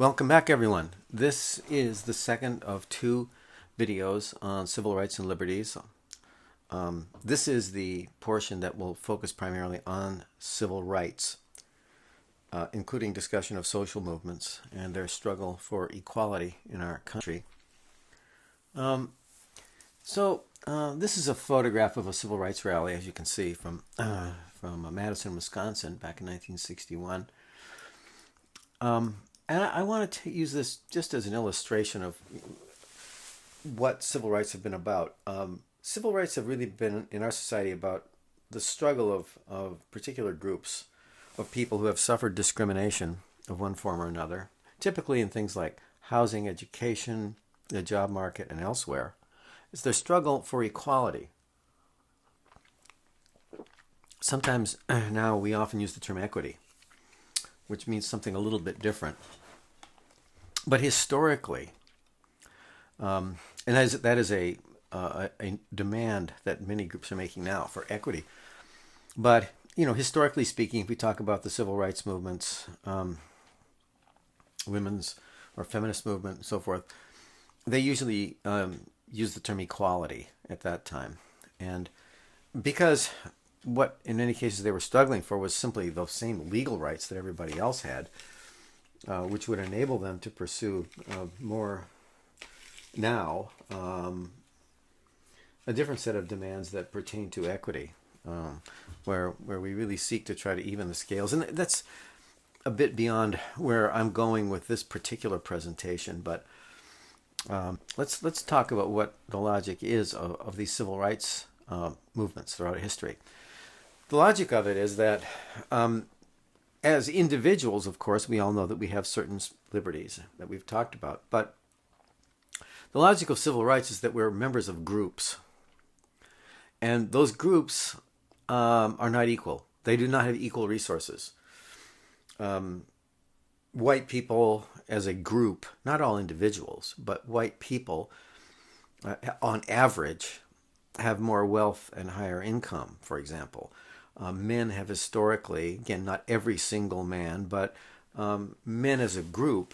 Welcome back, everyone. This is the second of two videos on civil rights and liberties. This is the portion that will focus primarily on civil rights, including discussion of social movements and their struggle for equality in our country. This is a photograph of a civil rights rally, as you can see, from Madison, Wisconsin, back in 1961. And I want to use this just as an illustration of what civil rights have been about. Civil rights have really been in our society about the struggle of particular groups of people who have suffered discrimination of one form or another, typically in things like housing, education, the job market, and elsewhere. It's their struggle for equality. Sometimes now we often use the term equity, which means something a little bit different. But historically, and that is a demand that many groups are making now for equity. But, historically speaking, if we talk about the civil rights movements, women's or feminist movement and so forth, they usually use the term equality at that time. And because what in many cases they were struggling for was simply those same legal rights that everybody else had, which would enable them to pursue more now a different set of demands that pertain to equity, where we really seek to try to even the scales. And that's a bit beyond where I'm going with this particular presentation, but let's talk about what the logic is of these civil rights movements throughout history. The logic of it is that as individuals, of course, we all know that we have certain liberties that we've talked about, but the logic of civil rights is that we're members of groups. And those groups are not equal. They do not have equal resources. White people as a group, not all individuals, but white people, on average, have more wealth and higher income, for example. Men have historically, again, not every single man, but men as a group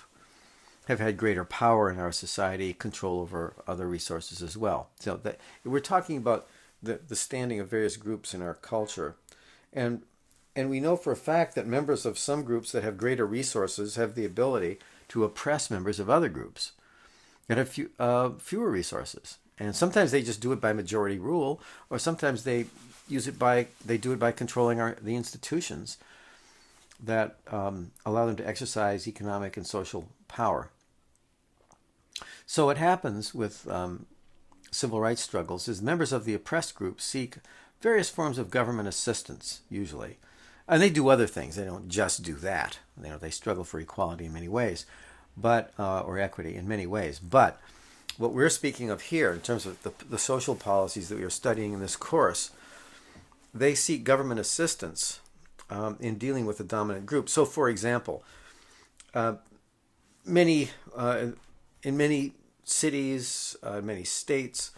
have had greater power in our society, control over other resources as well. So that we're talking about the standing of various groups in our culture. And we know for a fact that members of some groups that have greater resources have the ability to oppress members of other groups that have fewer resources. And sometimes they just do it by majority rule, or sometimes they do it by controlling the institutions that allow them to exercise economic and social power. So what happens with civil rights struggles is members of the oppressed group seek various forms of government assistance, usually. And they do other things. They don't just do that. They struggle for equality in many ways, or equity in many ways. But what we're speaking of here, in terms of the social policies that we are studying in this course, they seek government assistance in dealing with the dominant group. So, for example, in many cities, many states,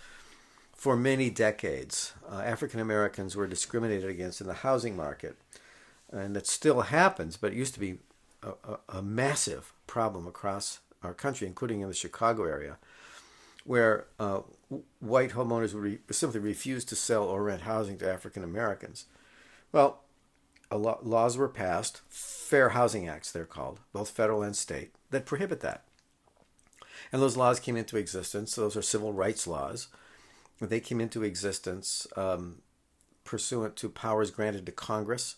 for many decades, African Americans were discriminated against in the housing market. And that still happens, but it used to be a massive problem across our country, including in the Chicago area, where white homeowners would simply refuse to sell or rent housing to African Americans. Well, laws were passed, Fair Housing Acts they're called, both federal and state, that prohibit that. And those laws came into existence. Those are civil rights laws. They came into existence pursuant to powers granted to Congress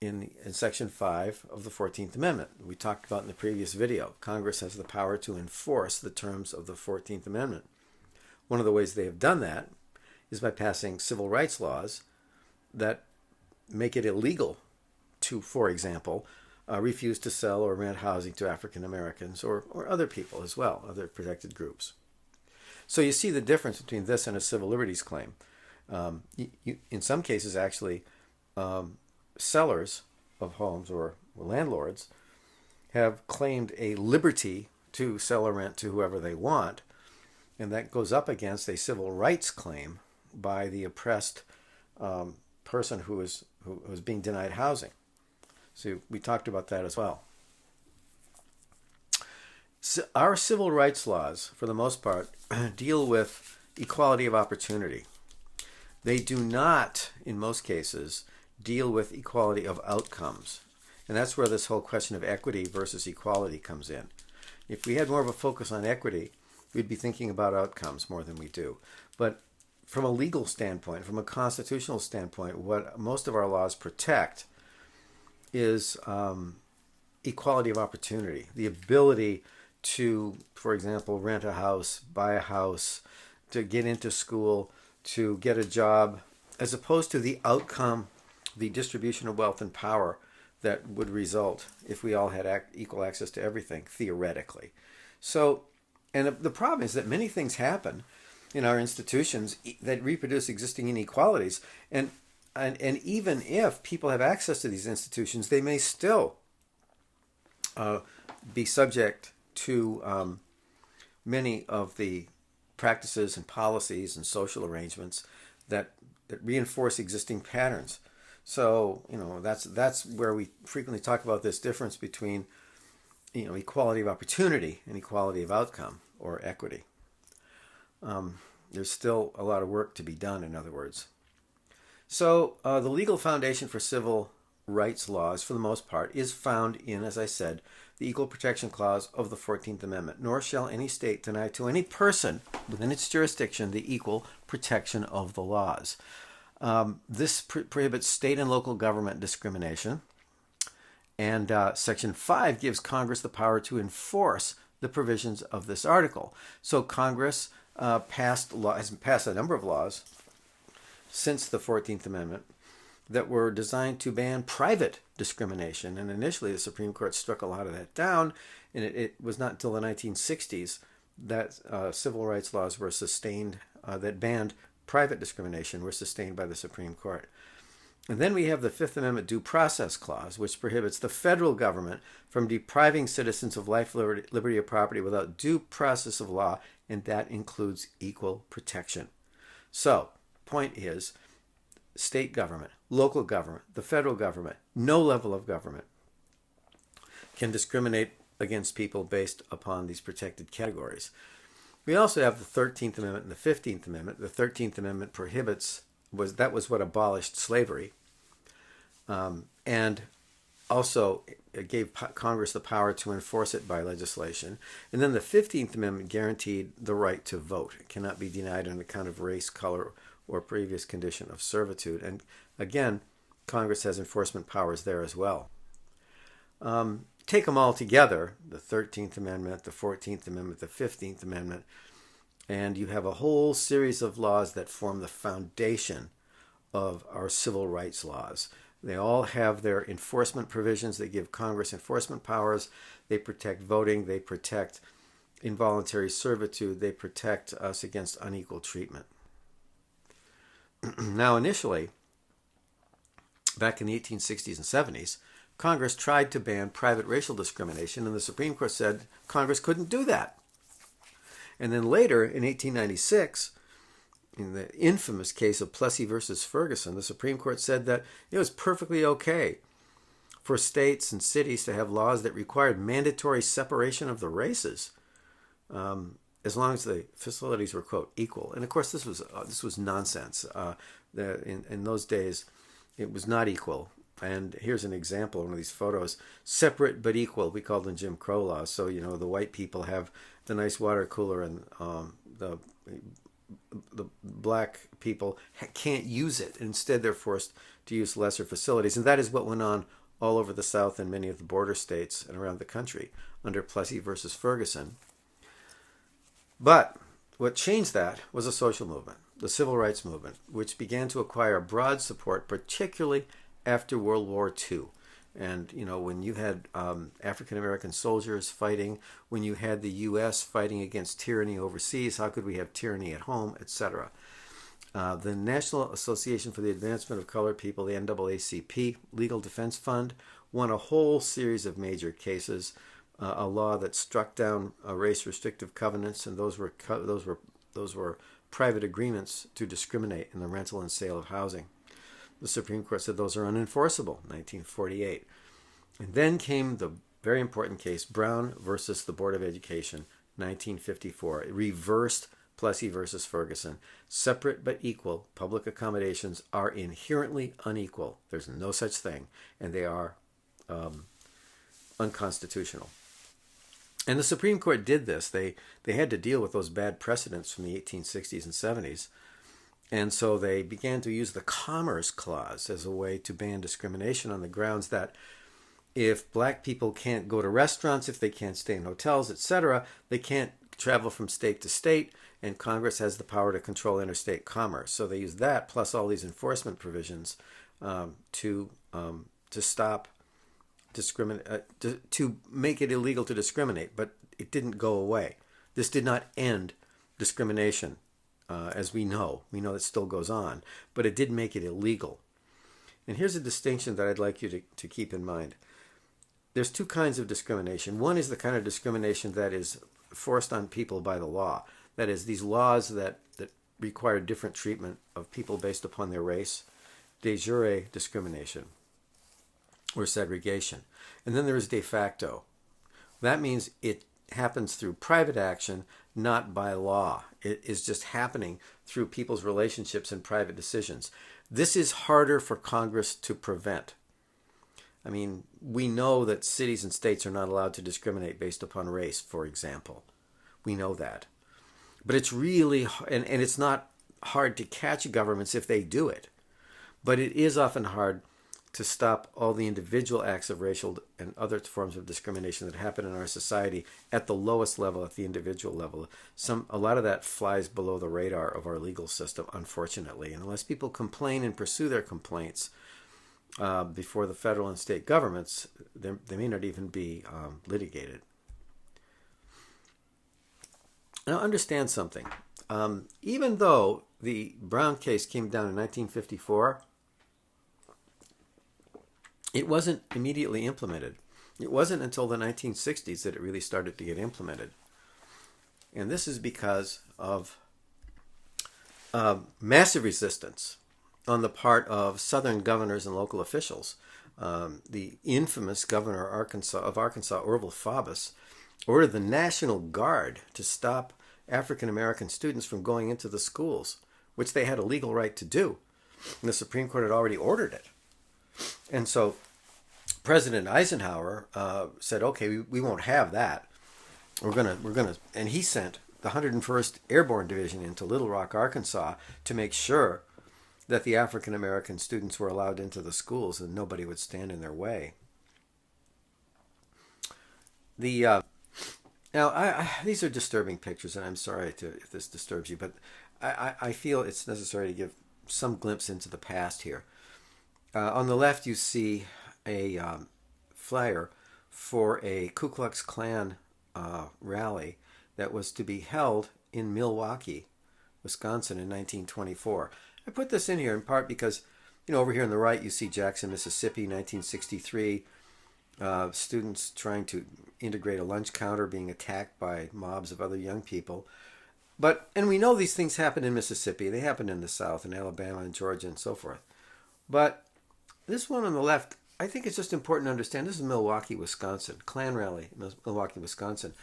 in Section 5 of the 14th Amendment. We talked about in the previous video. Congress has the power to enforce the terms of the 14th Amendment. One of the ways they have done that is by passing civil rights laws that make it illegal to, for example, refuse to sell or rent housing to African Americans or other people as well, other protected groups. So you see the difference between this and a civil liberties claim. In some cases, actually, sellers of homes or landlords have claimed a liberty to sell or rent to whoever they want, and that goes up against a civil rights claim by the oppressed person who is being denied housing. So we talked about that as well. Our civil rights laws, for the most part, deal with equality of opportunity. They do not, in most cases, deal with equality of outcomes. And that's where this whole question of equity versus equality comes in. If we had more of a focus on equity, we'd be thinking about outcomes more than we do. But from a legal standpoint, from a constitutional standpoint, what most of our laws protect is equality of opportunity, the ability to, for example, rent a house, buy a house, to get into school, to get a job, as opposed to the outcome, the distribution of wealth and power that would result if we all had equal access to everything, theoretically. So, and the problem is that many things happen in our institutions that reproduce existing inequalities. And even if people have access to these institutions, they may still be subject to many of the practices and policies and social arrangements that reinforce existing patterns. So, that's where we frequently talk about this difference between, equality of opportunity and equality of outcome, or equity. There's still a lot of work to be done, in other words. So, the legal foundation for civil rights laws, for the most part, is found in, as I said, the Equal Protection Clause of the 14th Amendment. Nor shall any state deny to any person within its jurisdiction the equal protection of the laws. This prohibits state and local government discrimination. And Section 5 gives Congress the power to enforce the provisions of this article. So Congress has passed a number of laws since the 14th Amendment that were designed to ban private discrimination. And initially the Supreme Court struck a lot of that down, and it was not until the 1960s that civil rights laws were sustained that banned private discrimination were sustained by the Supreme Court. And then we have the Fifth Amendment Due Process Clause, which prohibits the federal government from depriving citizens of life, liberty, or property without due process of law, and that includes equal protection. So, point is, state government, local government, the federal government, no level of government can discriminate against people based upon these protected categories. We also have the 13th Amendment and the 15th Amendment. The 13th Amendment was what abolished slavery, and also it gave Congress the power to enforce it by legislation. And then the 15th Amendment guaranteed the right to vote. It cannot be denied on account of race, color, or previous condition of servitude. And again, Congress has enforcement powers there as well. Take them all together, the 13th Amendment, the 14th Amendment, the 15th Amendment, and you have a whole series of laws that form the foundation of our civil rights laws. They all have their enforcement provisions. They give Congress enforcement powers. They protect voting. They protect involuntary servitude. They protect us against unequal treatment. Now, initially, back in the 1860s and 70s, Congress tried to ban private racial discrimination, and the Supreme Court said Congress couldn't do that. And then later, in 1896, in the infamous case of Plessy versus Ferguson, the Supreme Court said that it was perfectly okay for states and cities to have laws that required mandatory separation of the races, as long as the facilities were, quote, equal. And of course, this was nonsense. In those days, it was not equal. And here's an example of one of these photos. Separate but equal, we called them Jim Crow laws. So, the white people have the nice water cooler, and the black people can't use it. Instead, they're forced to use lesser facilities. And that is what went on all over the South and many of the border states and around the country under Plessy versus Ferguson. But what changed that was a social movement, the civil rights movement, which began to acquire broad support, particularly after World War II. And, when you had African-American soldiers fighting, when you had the U.S. fighting against tyranny overseas, how could we have tyranny at home, etc.? The National Association for the Advancement of Colored People, the NAACP, Legal Defense Fund, won a whole series of major cases, a law that struck down race-restrictive covenants, and those were private agreements to discriminate in the rental and sale of housing. The Supreme Court said those are unenforceable, 1948. And then came the very important case, Brown versus the Board of Education, 1954. It reversed Plessy versus Ferguson. Separate but equal public accommodations are inherently unequal. There's no such thing, and they are unconstitutional. And the Supreme Court did this. They had to deal with those bad precedents from the 1860s and 70s. And so they began to use the Commerce Clause as a way to ban discrimination on the grounds that if black people can't go to restaurants, if they can't stay in hotels, etc., they can't travel from state to state, and Congress has the power to control interstate commerce. So they use that plus all these enforcement provisions to stop to make it illegal to discriminate. But it didn't go away. This did not end discrimination, as we know. We know it still goes on, but it did make it illegal. And here's a distinction that I'd like you to keep in mind. There's two kinds of discrimination. One is the kind of discrimination that is forced on people by the law. That is, these laws that require different treatment of people based upon their race, de jure discrimination or segregation. And then there is de facto. That means it happens through private action, not by law. It is just happening through people's relationships and private decisions. This is harder for Congress to prevent. I mean, we know that cities and states are not allowed to discriminate based upon race, for example. We know that. But it's really, and it's not hard to catch governments if they do it. But it is often hard to stop all the individual acts of racial and other forms of discrimination that happen in our society at the lowest level, at the individual level. A lot of that flies below the radar of our legal system, unfortunately. And unless people complain and pursue their complaints before the federal and state governments, they may not even be litigated. Now, understand something. Even though the Brown case came down in 1954, it wasn't immediately implemented. It wasn't until the 1960s that it really started to get implemented. And this is because of massive resistance on the part of Southern governors and local officials. The infamous governor of Arkansas, Orville Faubus, ordered the National Guard to stop African American students from going into the schools, which they had a legal right to do. And the Supreme Court had already ordered it. And so President Eisenhower said, okay, we won't have that. We're gonna, and he sent the 101st Airborne Division into Little Rock, Arkansas, to make sure that the African American students were allowed into the schools and nobody would stand in their way. Now, these are disturbing pictures, and I'm sorry if this disturbs you, but I feel it's necessary to give some glimpse into the past here. On the left, you see a flyer for a Ku Klux Klan rally that was to be held in Milwaukee, Wisconsin in 1924. I put this in here in part because, over here on the right, you see Jackson, Mississippi, 1963. Students trying to integrate a lunch counter being attacked by mobs of other young people. And we know these things happen in Mississippi. They happen in the South, in Alabama and Georgia and so forth. But this one on the left, I think it's just important to understand. This is Milwaukee, Wisconsin. Klan rally in Milwaukee, Wisconsin.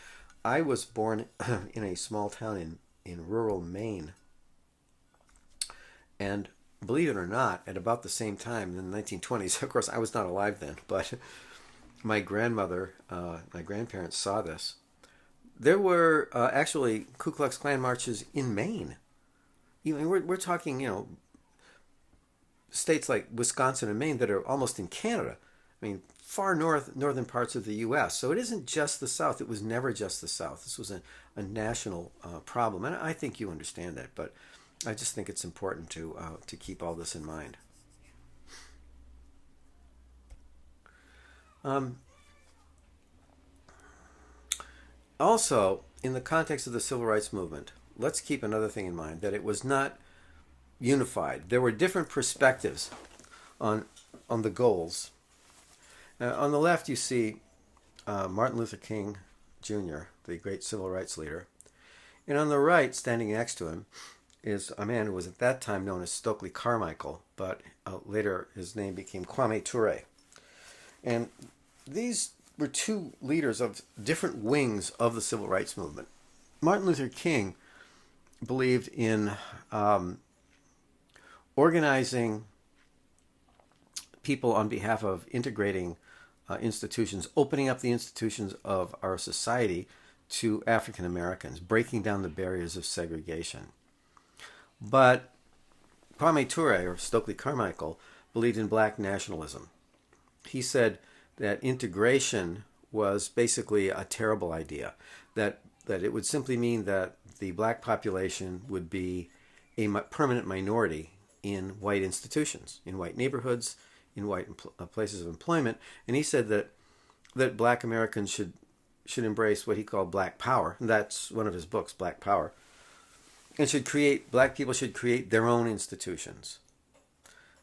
I was born in a small town in rural Maine. And believe it or not, at about the same time in the 1920s, of course, I was not alive then, but my grandmother, my grandparents saw this. There were actually Ku Klux Klan marches in Maine. We're talking, states like Wisconsin and Maine that are almost in Canada. I mean, far northern parts of the U.S. So it isn't just the South. It was never just the South. This was a national problem, and I think you understand that. But I just think it's important to keep all this in mind. Also, in the context of the Civil Rights Movement, let's keep another thing in mind, that it was not unified. There were different perspectives on the goals. On the left, you see Martin Luther King Jr., the great civil rights leader. And on the right, standing next to him, is a man who was at that time known as Stokely Carmichael, but later his name became Kwame Ture. And these were two leaders of different wings of the civil rights movement. Martin Luther King believed in organizing people on behalf of integrating institutions, opening up the institutions of our society to African Americans, breaking down the barriers of segregation. But Kwame Ture, or Stokely Carmichael, believed in black nationalism. He said that integration was basically a terrible idea, that it would simply mean that the black population would be a permanent minority in white institutions, in white neighborhoods, in white places of employment. And he said that black Americans should embrace what he called black power. And that's one of his books, Black Power. And black people should create their own institutions,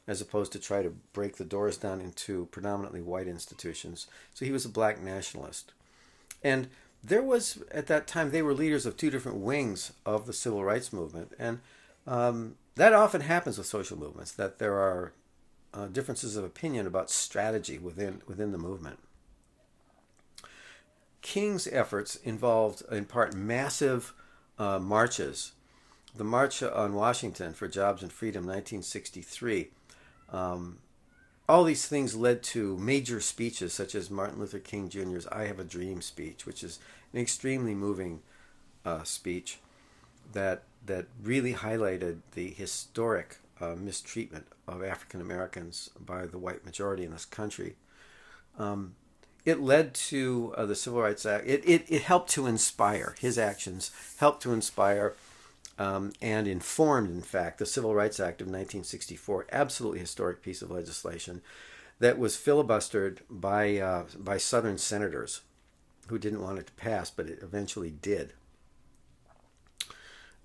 as opposed to try to break the doors down into predominantly white institutions. So he was a black nationalist. And there was, at that time, they were leaders of two different wings of the civil rights movement. And that often happens with social movements, that there are differences of opinion about strategy within the movement. King's efforts involved, in part, massive marches. The March on Washington for Jobs and Freedom, 1963. All these things led to major speeches, such as Martin Luther King Jr.'s I Have a Dream speech, which is an extremely moving speech that really highlighted the historic mistreatment of African Americans by the white majority in this country. It led to the Civil Rights Act. It helped to inspire. His actions helped to inspire and informed, in fact, the Civil Rights Act of 1964, absolutely historic piece of legislation that was filibustered by Southern senators who didn't want it to pass, but it eventually did.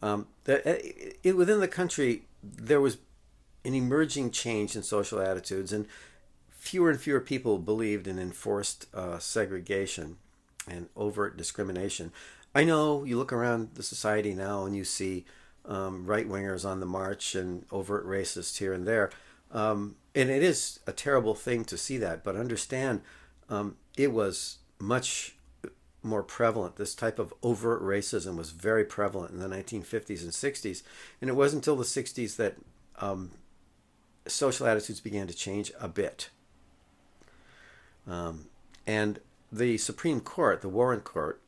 Within the country, there was an emerging change in social attitudes, and fewer people believed in enforced segregation and overt discrimination. I know you look around the society now and you see right-wingers on the march and overt racists here and there. And it is a terrible thing to see that, but understand it was much more prevalent. This type of overt racism was very prevalent in the 1950s and 60s. And it wasn't until the 60s that social attitudes began to change a bit. And the Supreme Court, the Warren Court,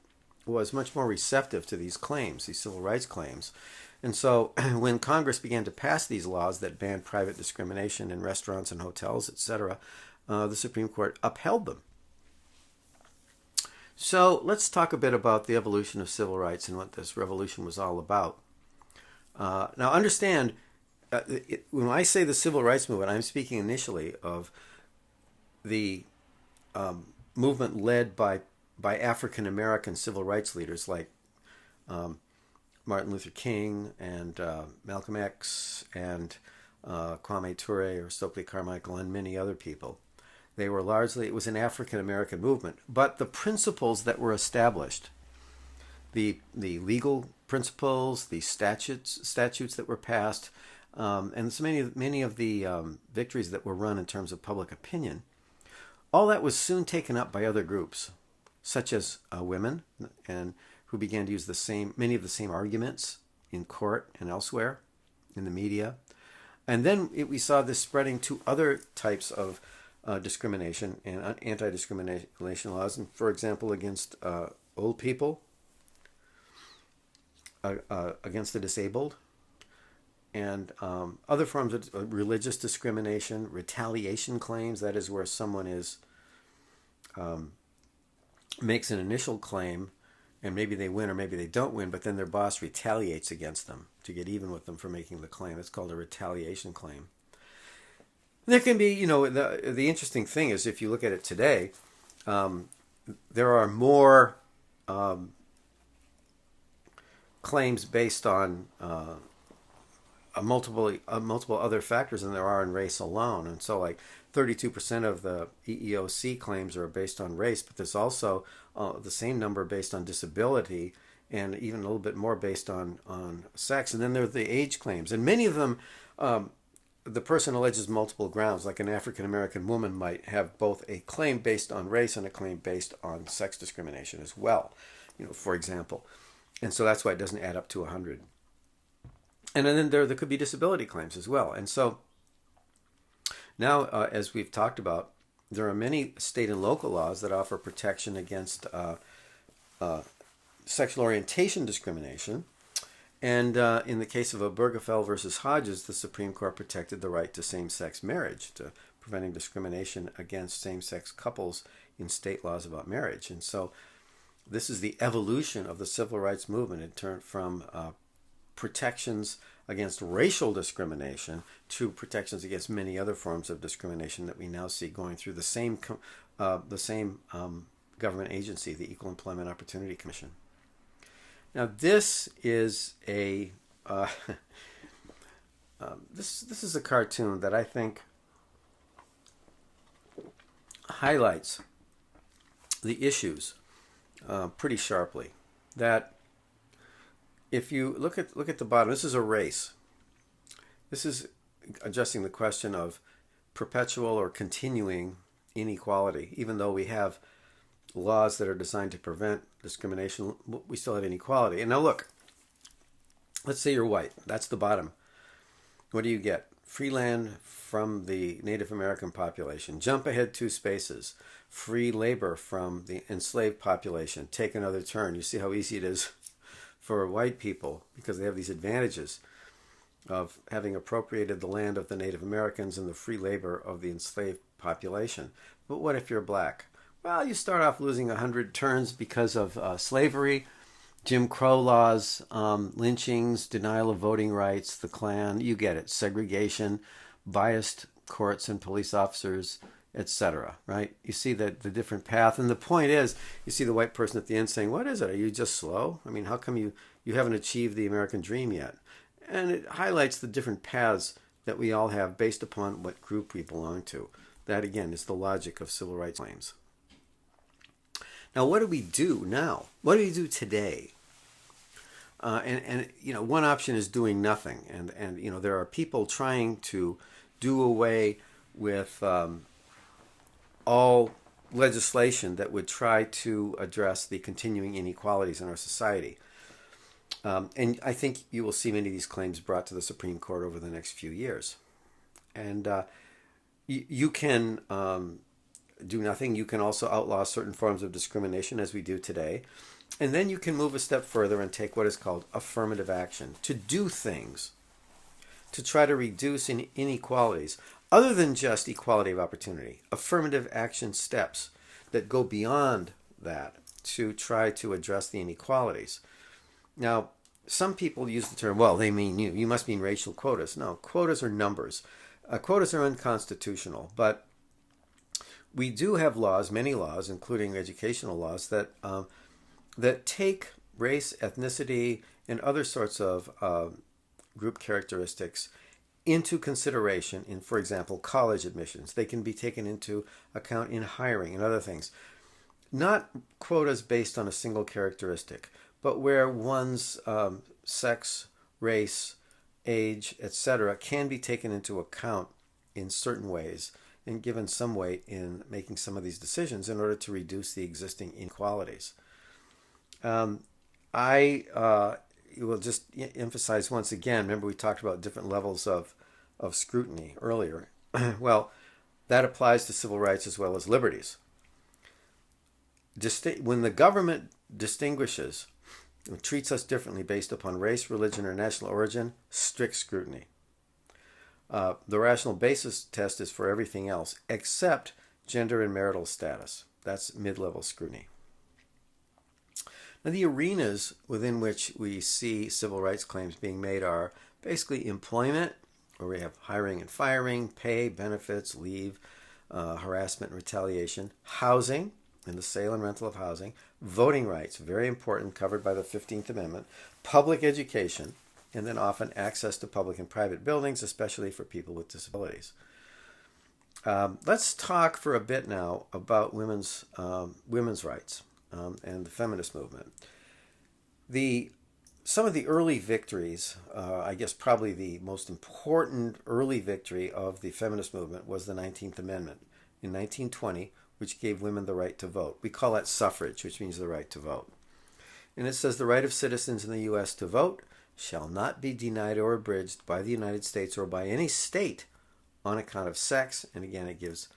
was much more receptive to these claims, these civil rights claims. And so when Congress began to pass these laws that banned private discrimination in restaurants and hotels, etc., the Supreme Court upheld them. So let's talk a bit about the evolution of civil rights and what this revolution was all about. Now understand, when I say the civil rights movement, I'm speaking initially of the movement led by African American civil rights leaders like Martin Luther King and Malcolm X and Kwame Ture or Stokely Carmichael and many other people. It was an African American movement, but the principles that were established, the legal principles, the statutes that were passed, and so many of the victories that were run in terms of public opinion, all that was soon taken up by other groups, such as women, and who began to use many of the same arguments in court and elsewhere, in the media. And then we saw this spreading to other types of discrimination and anti-discrimination laws, and for example, against old people, against the disabled, and other forms of religious discrimination, retaliation claims, that is where someone makes an initial claim, and maybe they win or maybe they don't win, but then their boss retaliates against them to get even with them for making the claim. It's called a retaliation claim. There can be, the interesting thing is, if you look at it today, there are more claims based on multiple other factors than there are in race alone. And so like 32% of the EEOC claims are based on race, but there's also the same number based on disability and even a little bit more based on sex. And then there are the age claims. And many of them the person alleges multiple grounds, like an African American woman might have both a claim based on race and a claim based on sex discrimination as well, for example. And so that's why it doesn't add up to 100. And then there could be disability claims as well. And so now, as we've talked about, there are many state and local laws that offer protection against sexual orientation discrimination. And in the case of Obergefell versus Hodges, the Supreme Court protected the right to same-sex marriage, to preventing discrimination against same-sex couples in state laws about marriage. And so this is the evolution of the civil rights movement. It turned from protections against racial discrimination to protections against many other forms of discrimination that we now see going through the same government agency, the Equal Employment Opportunity Commission. Now, this is a this is a cartoon that I think highlights the issues pretty sharply. That if you look at the bottom, this is a race. This is addressing the question of perpetual or continuing inequality. Even though we have laws that are designed to prevent discrimination, we still have inequality. And now look, let's say you're white. That's the bottom. What do you get? Free land from the Native American population. Jump ahead 2 spaces. Free labor from the enslaved population. Take another turn. You see how easy it is for white people, because they have these advantages of having appropriated the land of the Native Americans and the free labor of the enslaved population. But what if you're black? Well, you start off losing 100 turns because of slavery, Jim Crow laws, lynchings, denial of voting rights, the Klan, you get it, segregation, biased courts and police officers, etc. Right? You see the different path. And the point is, you see the white person at the end saying, what is it? Are you just slow? I mean, how come you haven't achieved the American dream yet? And it highlights the different paths that we all have based upon what group we belong to. That, again, is the logic of civil rights claims. Now, what do we do now? What do we do today? And one option is doing nothing. And there are people trying to do away with all legislation that would try to address the continuing inequalities in our society. And I think you will see many of these claims brought to the Supreme Court over the next few years. And you can do nothing. You can also outlaw certain forms of discrimination, as we do today. And then you can move a step further and take what is called affirmative action, to do things to try to reduce inequalities other than just equality of opportunity. Affirmative action steps that go beyond that to try to address the inequalities. Now, some people use the term, well, they mean you. You must mean racial quotas. No, quotas are numbers. Quotas are unconstitutional, but we do have laws, many laws, including educational laws, that take race, ethnicity, and other sorts of group characteristics into consideration in, for example, college admissions. They can be taken into account in hiring and other things. Not quotas based on a single characteristic, but where one's sex, race, age, etc. can be taken into account in certain ways and given some weight in making some of these decisions in order to reduce the existing inequalities. I will just emphasize once again, remember we talked about different levels of scrutiny earlier. Well, that applies to civil rights as well as liberties. When the government distinguishes and treats us differently based upon race, religion, or national origin, strict scrutiny. The rational basis test is for everything else except gender and marital status. That's mid-level scrutiny. Now, the arenas within which we see civil rights claims being made are basically employment, where we have hiring and firing, pay, benefits, leave, harassment and retaliation, housing, and the sale and rental of housing, voting rights, very important, covered by the 15th Amendment, public education, and then often access to public and private buildings, especially for people with disabilities. Let's talk for a bit now about women's rights and the feminist movement. The some of the early victories, I guess probably the most important early victory of the feminist movement was the 19th Amendment in 1920, which gave women the right to vote. We call that suffrage, which means the right to vote. And it says the right of citizens in the U.S. to vote shall not be denied or abridged by the United States or by any state on account of sex. And again, it gives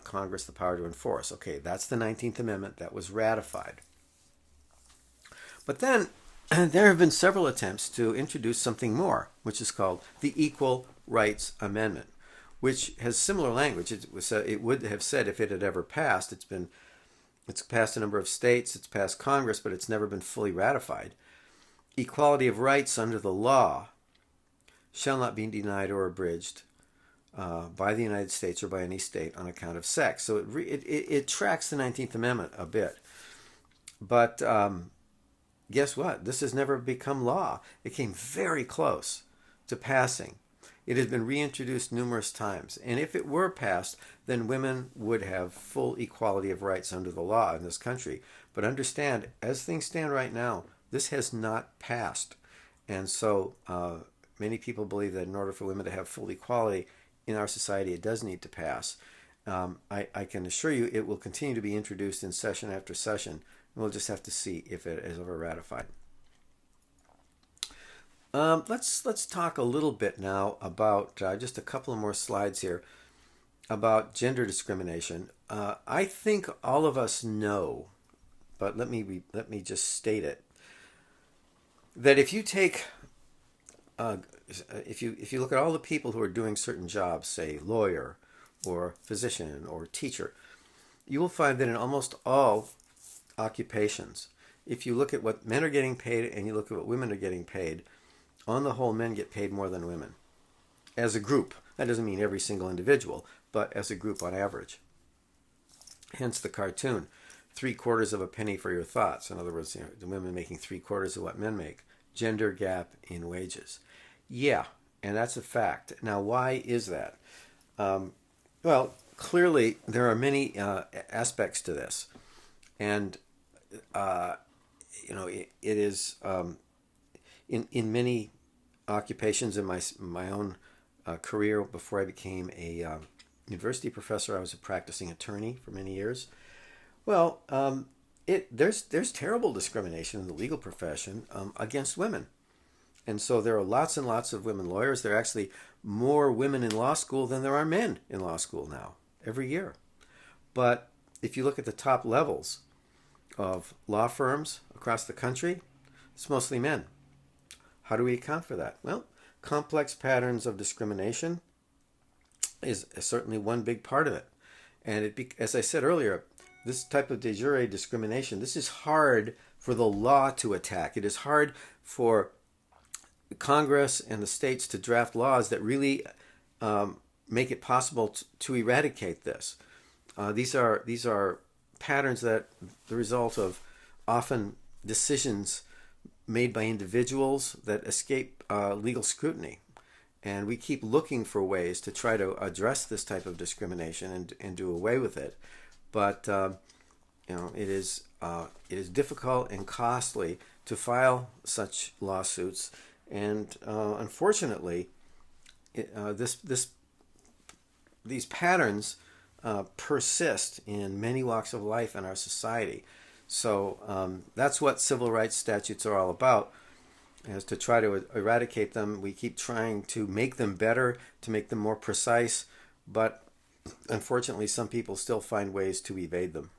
Congress the power to enforce. Okay, that's the 19th Amendment that was ratified. But then there have been several attempts to introduce something more, which is called the Equal Rights Amendment, which has similar language. It would have said if it had ever passed. It's passed a number of states, it's passed Congress, but it's never been fully ratified. Equality of rights under the law shall not be denied or abridged by the United States or by any state on account of sex. So it tracks the 19th Amendment a bit. But guess what? This has never become law. It came very close to passing. It has been reintroduced numerous times. And if it were passed, then women would have full equality of rights under the law in this country. But understand, as things stand right now, this has not passed. And so many people believe that in order for women to have full equality in our society, it does need to pass. I can assure you it will continue to be introduced in session after session. We'll just have to see if it is ever ratified. Let's talk a little bit now about just a couple of more slides here about gender discrimination. I think all of us know, but let me just state it, that if you take if you look at all the people who are doing certain jobs, say lawyer or physician or teacher, you will find that in almost all occupations, if you look at what men are getting paid and you look at what women are getting paid, on the whole, men get paid more than women. As a group. That doesn't mean every single individual, but as a group on average. Hence the cartoon, 3/4 of a penny for your thoughts. In other words, the women making 3/4 of what men make. Gender gap in wages. Yeah, and that's a fact. Now, why is that? Well, clearly there are many aspects to this. And, it is in many occupations in my own career before I became a university professor. I was a practicing attorney for many years. Well, there's terrible discrimination in the legal profession against women. And so there are lots and lots of women lawyers. There are actually more women in law school than there are men in law school now, every year. But if you look at the top levels of law firms across the country, it's mostly men. How do we account for that? Well, complex patterns of discrimination is certainly one big part of it. And as I said earlier, this type of de jure discrimination, this is hard for the law to attack. It is hard for Congress and the states to draft laws that really make it possible to eradicate this. These are patterns that the result of often decisions made by individuals that escape legal scrutiny. And we keep looking for ways to try to address this type of discrimination and do away with it. But it is difficult and costly to file such lawsuits. And unfortunately, these patterns persist in many walks of life in our society. So that's what civil rights statutes are all about, is to try to eradicate them. We keep trying to make them better, to make them more precise, but unfortunately some people still find ways to evade them.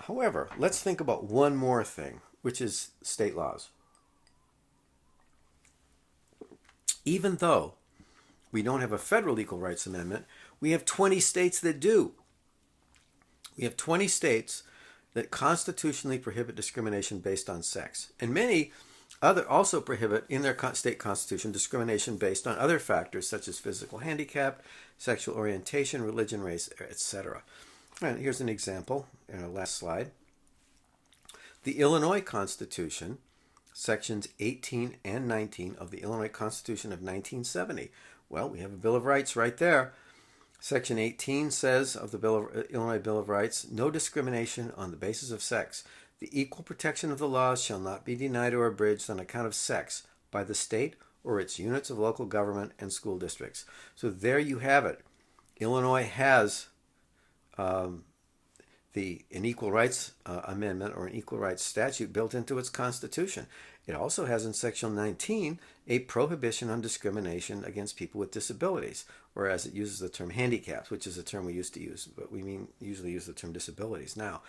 However, let's think about one more thing, which is state laws. Even though we don't have a federal equal rights amendment, we have 20 states that do. We have 20 states that constitutionally prohibit discrimination based on sex. And many also prohibit in their state constitution discrimination based on other factors such as physical handicap, sexual orientation, religion, race, etc. And here's an example in our last slide. The Illinois Constitution, sections 18 and 19 of the Illinois Constitution of 1970. Well, we have a Bill of Rights right there. Section 18 says of the Illinois Bill of Rights, no discrimination on the basis of sex. The equal protection of the laws shall not be denied or abridged on account of sex by the state or its units of local government and school districts. So there you have it. Illinois has an Equal Rights Amendment or an Equal Rights Statute built into its Constitution. It also has in Section 19 a prohibition on discrimination against people with disabilities, or as it uses the term handicaps, which is a term we used to use, but we usually use the term disabilities now.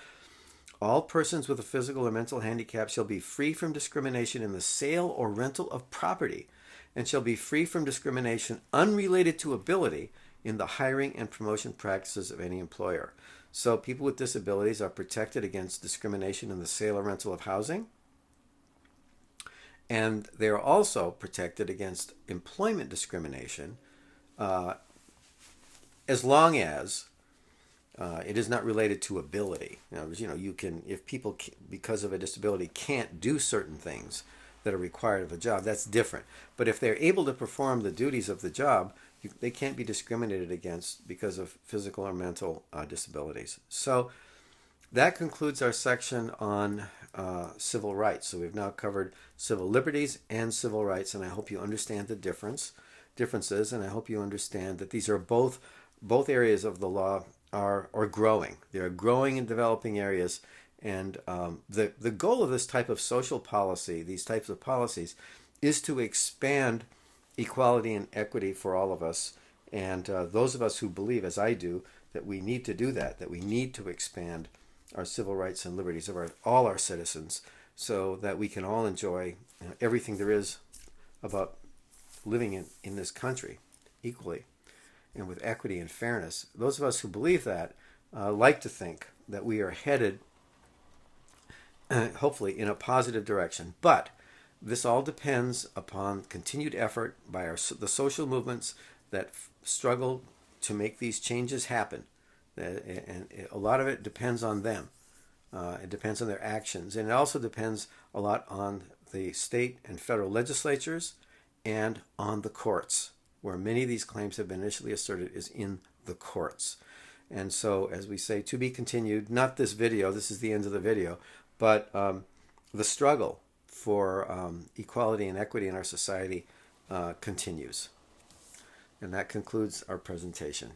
All persons with a physical or mental handicap shall be free from discrimination in the sale or rental of property, and shall be free from discrimination unrelated to ability in the hiring and promotion practices of any employer. So people with disabilities are protected against discrimination in the sale or rental of housing, and they are also protected against employment discrimination as long as it is not related to ability. You can, if people because of a disability can't do certain things that are required of a job, that's different. But if they're able to perform the duties of the job, they can't be discriminated against because of physical or mental disabilities. So that concludes our section on civil rights. So we've now covered civil liberties and civil rights, and I hope you understand the differences, and I hope you understand that these are both areas of the law are growing. They are growing in developing areas, and the goal of this type of social policy, these types of policies, is to expand equality and equity for all of us. And those of us who believe, as I do, that we need to do that we need to expand our civil rights and liberties of all our citizens, so that we can all enjoy everything there is about living in this country equally and with equity and fairness. Those of us who believe that like to think that we are headed, hopefully, in a positive direction. But this all depends upon continued effort by the social movements that struggle to make these changes happen. And a lot of it depends on them. It depends on their actions. And it also depends a lot on the state and federal legislatures and on the courts, where many of these claims have been initially asserted is in the courts. And so, as we say, to be continued, not this video, this is the end of the video, but the struggle for equality and equity in our society continues. And that concludes our presentation.